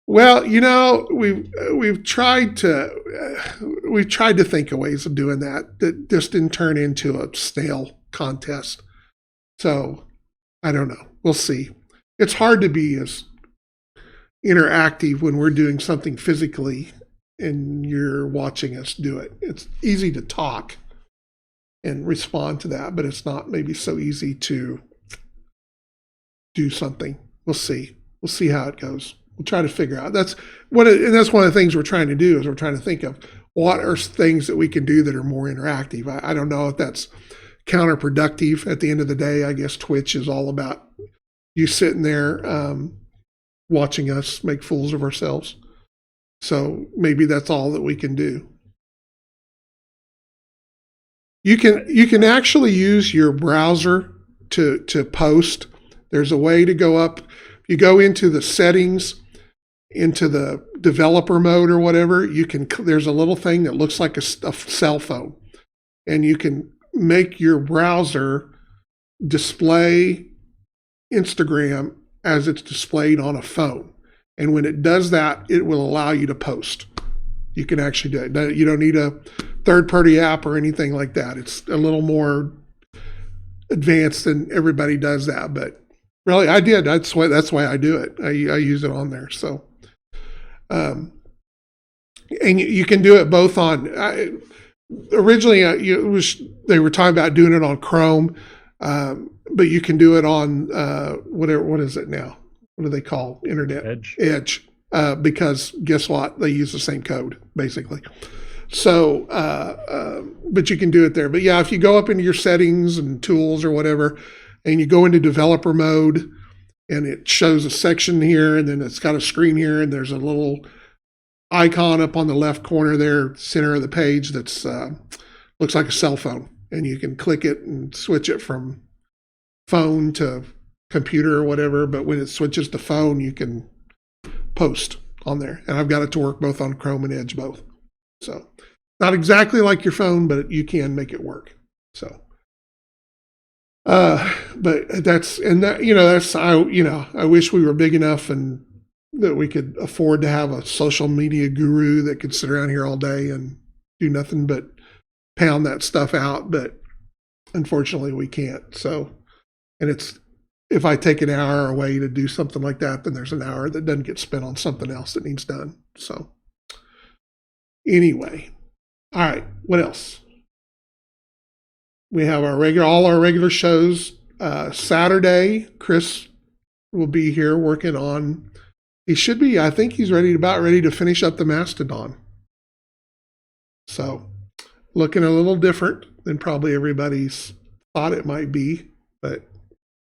Well, you know, we've tried to think of ways of doing that just didn't turn into a stale contest. So I don't know. We'll see. It's hard to be as interactive when we're doing something physically and you're watching us do it. It's easy to talk and respond to that, but it's not maybe so easy to do something. We'll see. We'll see how it goes. We'll try to figure out. That's one of the things we're trying to do is we're trying to think of what are things that we can do that are more interactive. I don't know if that's counterproductive. At the end of the day, I guess Twitch is all about you sitting there watching us make fools of ourselves. So maybe that's all that we can do. You can actually use your browser to post. There's a way to go up. You go into the settings, into the developer mode or whatever. There's a little thing that looks like a cell phone, and you can make your browser display Instagram as it's displayed on a phone. And when it does that, it will allow you to post. You can actually do it. You don't need a third-party app or anything like that. It's a little more advanced than everybody does that. But really, I did. That's why I do it. I use it on there. So, and you can do it both on. Originally, they were talking about doing it on Chrome, but you can do it on whatever. What is it now? what do they call internet? Edge. Because guess what? They use the same code, basically. So, but you can do it there. But yeah, if you go up into your settings and tools or whatever, and you go into developer mode, and it shows a section here, and then it's got a screen here, and there's a little icon up on the left corner there, center of the page, that's looks like a cell phone, and you can click it and switch it from phone to computer or whatever. But when it switches to phone, you can post on there, and I've got it to work both on Chrome and Edge both. So not exactly like your phone, but you can make it work. So but that's I wish we were big enough and that we could afford to have a social media guru that could sit around here all day and do nothing but pound that stuff out, but unfortunately we can't. So, and it's, if I take an hour away to do something like that, then there's an hour that doesn't get spent on something else that needs done. So anyway, all right, what else? We have all our regular shows. Saturday, Chris will be here working on, I think he's about ready to finish up the Mastodon. So looking a little different than probably everybody's thought it might be, but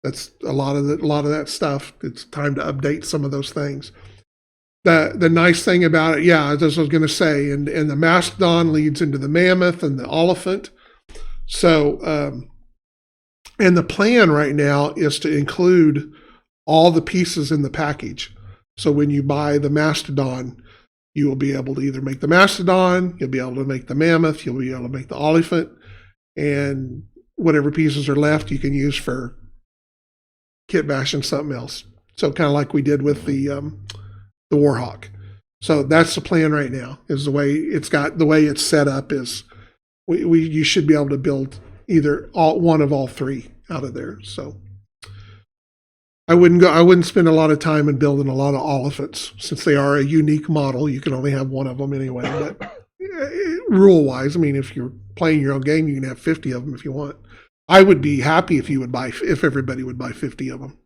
that's a lot of that stuff. It's time to update some of those things. The nice thing about it, as I was going to say, and the Mastodon leads into the Mammoth and the Elephant. So, and the plan right now is to include all the pieces in the package. So when you buy the Mastodon, you will be able to either make the Mastodon, you'll be able to make the Mammoth, you'll be able to make the Elephant, and whatever pieces are left, you can use for kit bashing something else. So kind of like we did with the Warhawk. So that's the plan right now, is the way it's set up is you should be able to build either one of all three out of there. So I wouldn't spend a lot of time in building a lot of elephants, since they are a unique model. You can only have one of them anyway. But rule wise, I mean, if you're playing your own game, you can have 50 of them if you want. I would be happy if everybody would buy 50 of them.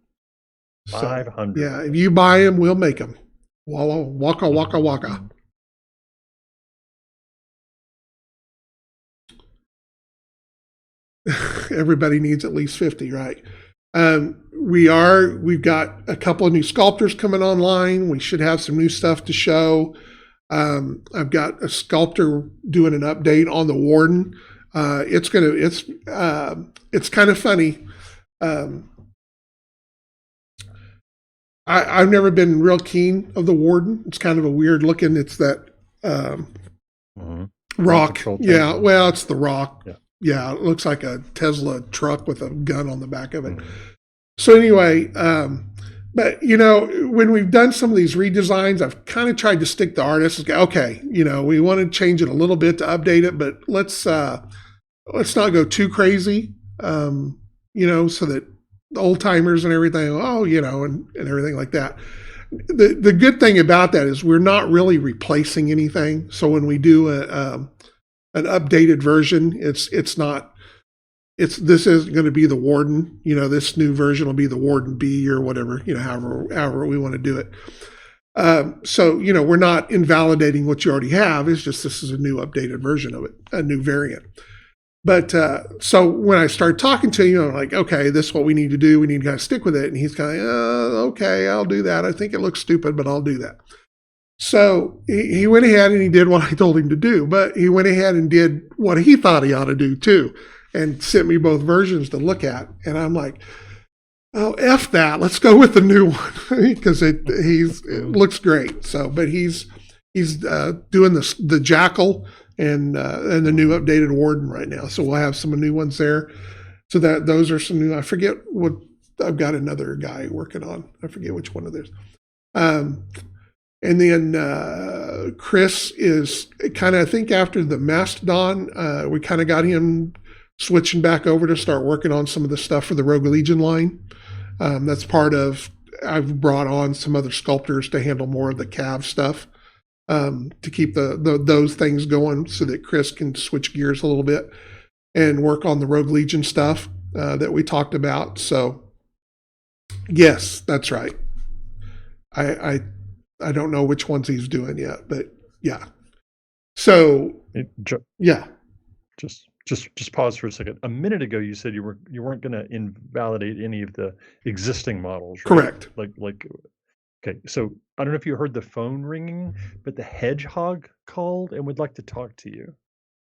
500. So, yeah, if you buy them, we'll make them. Walla, waka, waka, waka. Everybody needs at least 50, right? We've got a couple of new sculptors coming online. We should have some new stuff to show. I've got a sculptor doing an update on the Warden. It's kind of funny. I've never been real keen of the Warden. It's kind of a weird looking. It's that rock. Yeah, well, it's the rock. Yeah, it looks like a Tesla truck with a gun on the back of it. So anyway, but when we've done some of these redesigns, I've kind of tried to stick to artists. Okay, we want to change it a little bit to update it, but let's not go too crazy. So that the old timers and everything, and everything like that. The good thing about that is we're not really replacing anything. So when we do an updated version, this isn't going to be the Warden. This new version will be the Warden B or whatever. However we want to do it. So we're not invalidating what you already have. It's just this is a new updated version of it, a new variant. But so when I started talking to him, I'm like, okay, this is what we need to do. We need to kind of stick with it. And he's kind of, okay, I'll do that. I think it looks stupid, but I'll do that. So he went ahead and he did what I told him to do, but he went ahead and did what he thought he ought to do too, and sent me both versions to look at. And I'm like, oh, F that. Let's go with the new one because it looks great. So, but he's doing the Jackal and the new updated Warden right now. So we'll have some new ones there. So those are some new. I forget what I've got another guy working on. I forget which one of those. And then Chris is kind of, I think after the Mastodon, we kind of got him switching back over to start working on some of the stuff for the Rogue Legion line. That's part of, I've brought on some other sculptors to handle more of the CAV stuff, to keep those things going so that Chris can switch gears a little bit and work on the Rogue Legion stuff that we talked about. So yes, that's right. I don't know which ones he's doing yet, but yeah. So yeah. Just pause for a second. A minute ago, you said you weren't going to invalidate any of the existing models, right? Correct. Okay. So I don't know if you heard the phone ringing, but the hedgehog called and would like to talk to you.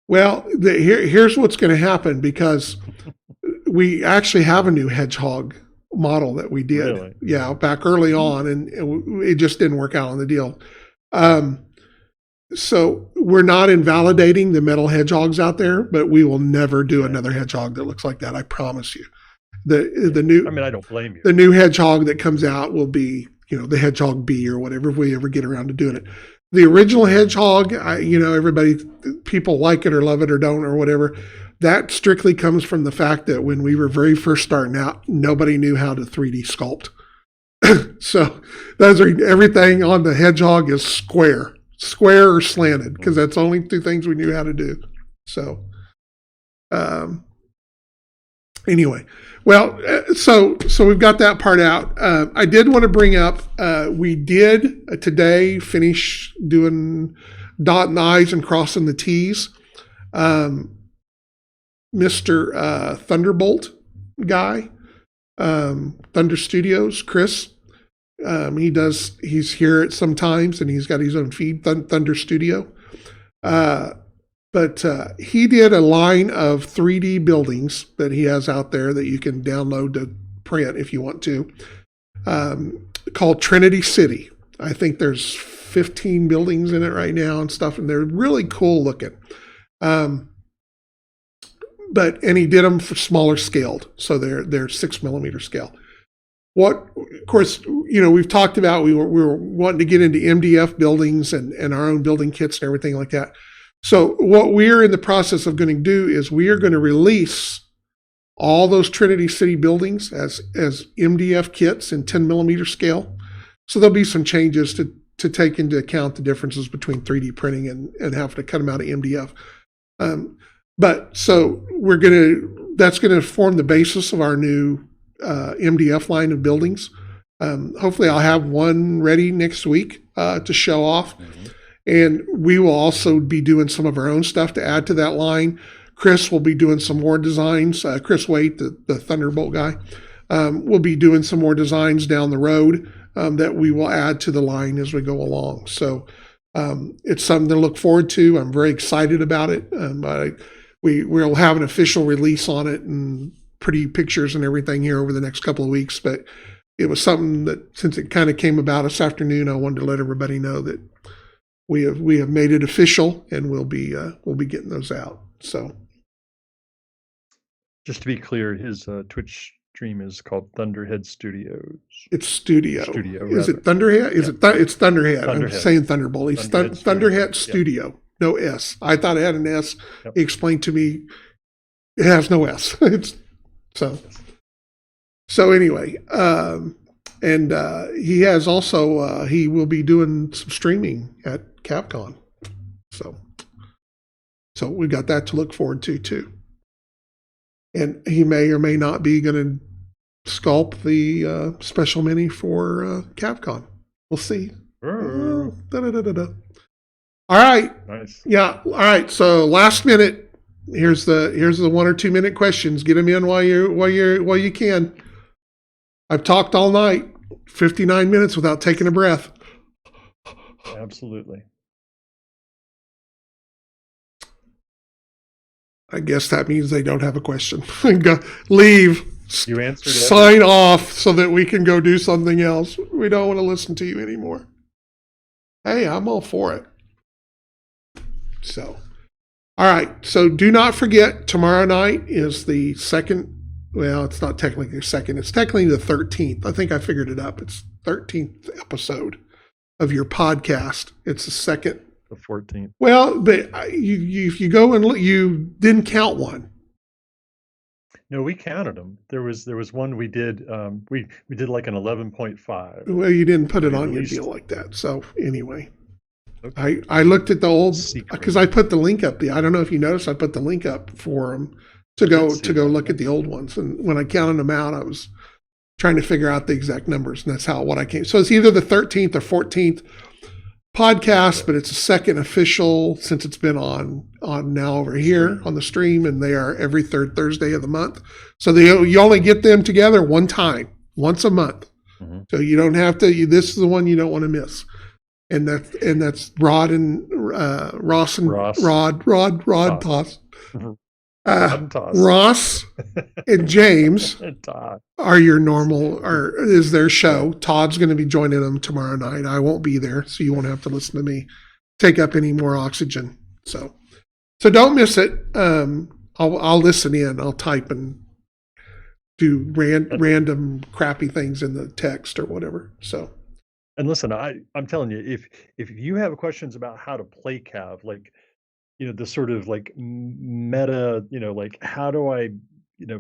Well, here's what's going to happen, because we actually have a new hedgehog model that we did. Really? Yeah, back early on, and it just didn't work out on the deal. So we're not invalidating the metal hedgehogs out there, but we will never do another hedgehog that looks like that. I promise you. The new. I mean, I don't blame you. The new hedgehog that comes out will be, the hedgehog B or whatever, if we ever get around to doing it. The original hedgehog, people like it or love it or don't or whatever. That strictly comes from the fact that when we were very first starting out, nobody knew how to 3D sculpt. So everything on the hedgehog is square or slanted, because that's the only two things we knew how to do. So, anyway, well, so we've got that part out. I did want to bring up, we did today finish doing dotting the I's and crossing the T's. Mr. Thunderbolt guy, Thunder Studios, Chris, he's here at sometimes, and he's got his own feed, Thunder Studio. But he did a line of 3D buildings that he has out there that you can download to print if you want to, called Trinity City. I think there's 15 buildings in it right now and stuff, and they're really cool looking. And he did them for smaller scaled, so they're 6mm scale. Of course, we've talked about we were wanting to get into MDF buildings and our own building kits and everything like that. So what we're in the process of going to do is we are going to release all those Trinity City buildings as MDF kits in 10mm scale. So there'll be some changes to take into account the differences between 3D printing and having to cut them out of MDF. But so that's going to form the basis of our new MDF line of buildings. Hopefully I'll have one ready next week to show off. Mm-hmm. And we will also be doing some of our own stuff to add to that line. Chris will be doing some more designs. Chris Waite, the Thunderbolt guy, will be doing some more designs down the road that we will add to the line as we go along. So it's something to look forward to. I'm very excited about it. We'll have an official release on it and pretty pictures and everything here over the next couple of weeks. But it was something that, since it kind of came about this afternoon, I wanted to let everybody know that we have made it official, and we'll be getting those out. So, just to be clear, his Twitch stream is called Thunderhead Studios. It's Studio. Is it Thunderhead? It's Thunderhead. I'm saying Thunderbolt. It's Thunderhead Studio. Yeah. No S. I thought it had an S. Yep. He explained to me it has no S. So anyway, and he has also he will be doing some streaming at CavCon. So we got that to look forward to too. And he may or may not be going to sculpt the special mini for CavCon. We'll see. All right. Nice. Yeah. All right. So last minute, here's the 1 or 2 minute questions. Get them in while you can. I've talked all night, 59 minutes without taking a breath. Absolutely. I guess that means they don't have a question. Go, leave. You answered it. Sign off so that we can go do something else. We don't want to listen to you anymore. Hey, I'm all for it. So, all right. So do not forget, tomorrow night is the second. Well, it's not technically the second. It's technically the 13th. I think I figured it up. It's 13th episode of your podcast. It's the second. The 14th. Well, but if you go and look, you didn't count one. No, we counted them. There was one we did. We did like an 11.5. Well, you didn't put it on your deal like that. So anyway, okay. I looked at the old, because I put the link up. I don't know if you noticed, I put the link up for them to go look at the old ones. And when I counted them out, I was trying to figure out the exact numbers, and that's what I came. So it's either the 13th or 14th podcast, but it's a second official since it's been on now over here on the stream, and they are every third Thursday of the month. So you only get them together one time, once a month. Mm-hmm. So you don't have to. This is the one you don't want to miss, and that's Rod and Ross and Rod Toss. Mm-hmm. Ross and James are your normal, or is their show. Todd's going to be joining them tomorrow night. I won't be there, so you won't have to listen to me take up any more oxygen. So don't miss it. I'll listen in. I'll type and do random crappy things in the text or whatever. So. And listen, I'm telling you, if you have questions about how to play CAV, like, the sort of like meta, like how do I,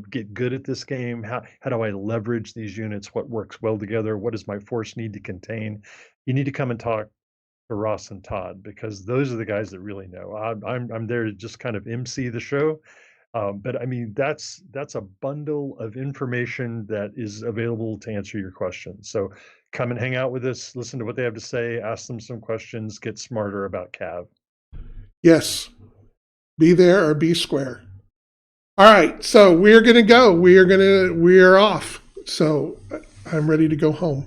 get good at this game? How do I leverage these units? What works well together? What does my force need to contain? You need to come and talk to Ross and Todd, because those are the guys that really know. I'm there to just kind of MC the show. But I mean, that's a bundle of information that is available to answer your questions. So come and hang out with us, listen to what they have to say, ask them some questions, get smarter about CAV. Yes. Be there or be square. All right. So we're going to go. We are off. So I'm ready to go home.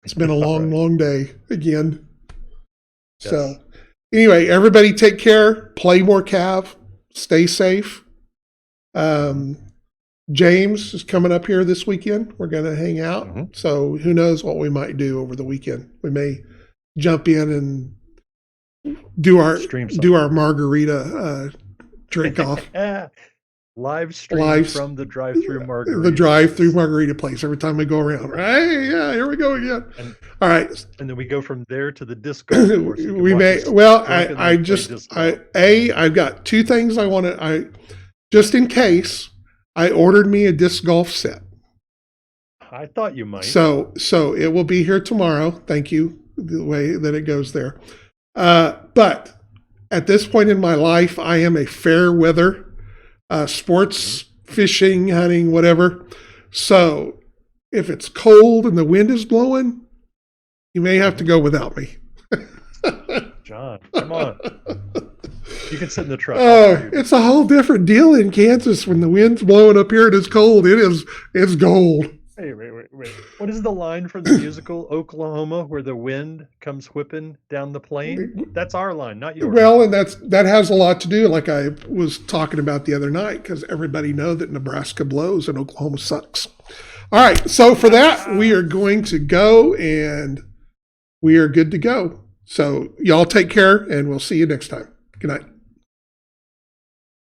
It's been a long day again. Yes. So anyway, everybody take care. Play more CAV. Stay safe. James is coming up here this weekend. We're going to hang out. Mm-hmm. So who knows what we might do over the weekend. We may jump in and do our margarita drink off. Live stream from the drive-through margarita. The drive-through margarita place every time we go around. Hey, yeah, here we go again. All right. And then we go from there to the disco course. We may. Well, I've got two things I want to. Just in case, I ordered me a disc golf set. I thought you might. So it will be here tomorrow. Thank you. The way that it goes there. But at this point in my life, I am a fair weather, sports, fishing, hunting, whatever. So if it's cold and the wind is blowing, you may have to go without me. John, come on. You can sit in the truck. Oh, it's a whole different deal in Kansas when the wind's blowing up here and it's cold. It's gold. Wait. What is the line from the musical Oklahoma where the wind comes whipping down the plain? That's our line, not yours. Well, and that has a lot to do, like I was talking about the other night, because everybody knows that Nebraska blows and Oklahoma sucks. All right, so for that, we are going to go, and we are good to go. So y'all take care, and we'll see you next time. Good night.